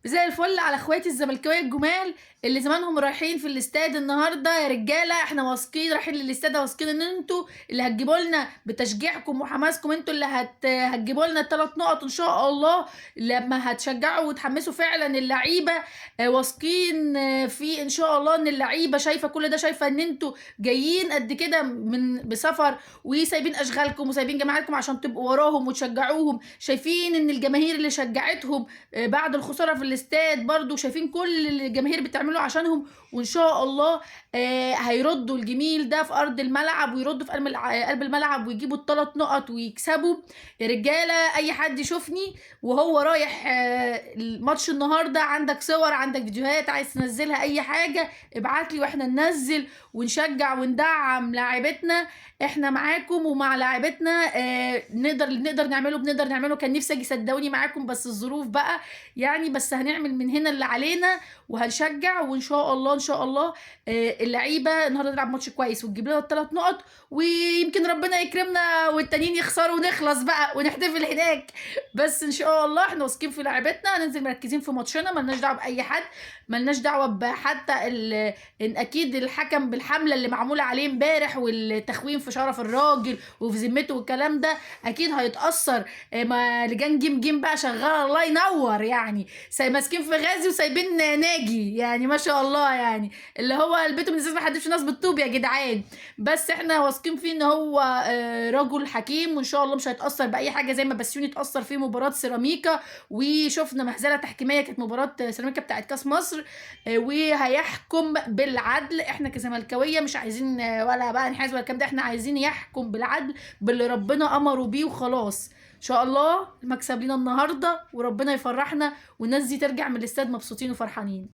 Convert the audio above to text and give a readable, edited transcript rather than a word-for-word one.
زي الفل على اخواتي الزملكاويه الجمال اللي زمانهم رايحين في الاستاد النهارده. يا رجاله احنا واثقين رايحين للاستاد، واثقين ان انتوا اللي هتجيبوا لنا بتشجيعكم وحماسكم، انتوا اللي هتجيبوا لنا الثلاث نقط ان شاء الله لما هتشجعوا وتحمسوا فعلا اللعيبه. واثقين في ان شاء الله ان اللعيبه شايفه كل ده، شايفه ان انتوا جايين قد كده من بسفر وسايبين اشغالكم وسايبين جماعتكم عشان تبقوا وراهم وتشجعوهم. شايفين ان الجماهير اللي شجعتهم بعد الخساره في الاستاد برضو، شايفين كل اللي الجماهير بتعمله عشانهم، وان شاء الله هيردوا الجميل ده في ارض الملعب، ويردوا في قلب الملعب ويجيبوا الثلاث نقط ويكسبوا. يا رجاله اي حد يشوفني وهو رايح الماتش النهارده، عندك صور عندك فيديوهات عايز تنزلها اي حاجه ابعت لي واحنا ننزل ونشجع وندعم لاعبتنا. احنا معاكم ومع لاعبتنا، نقدر نعمله، بنقدر نعمله. كان نفسي اجي صدقوني معاكم بس الظروف بقى يعني، بس هنعمل من هنا اللي علينا وهنشجع، وان شاء الله ان شاء الله اللعيبه النهارده تلعب ماتش كويس وتجيب لنا الثلاث نقط، ويمكن ربنا يكرمنا والتانيين يخسروا ونخلص بقى ونحتفل هناك. بس ان شاء الله احنا واثقين في لعيبتنا، هننزل مركزين في ماتشنا، ملناش دعوه باي حد، ملناش دعوه حتى ان اكيد الحكم بالحمله اللي معموله عليه امبارح والتخوين في شرف الراجل وفي ذمته والكلام ده اكيد هيتاثر. ما لجان جيم بقى شغاله الله ينور يعني، ماسكين في غازي وسايبين ناجي يعني ما شاء الله يعني، اللي هو البيت من ازاز ما حدش ناس بالطوب يا جدعان. بس احنا واثقين فيه ان هو رجل حكيم، وان شاء الله مش هيتاثر باي حاجه زي ما بسيوني اتاثر في مباراه سيراميكا وشفنا مهزله تحكيميه، كانت مباراه سيراميكا بتاعت كاس مصر. وهيحكم بالعدل. احنا كزملكاويه مش عايزين ولا بقى نحاز ولا الكلام ده، احنا عايزين يحكم بالعدل باللي ربنا امره بيه وخلاص. ان شاء الله المكسب لينا النهارده وربنا يفرحنا والناس دي ترجع من الاستاد مبسوطين وفرحانين.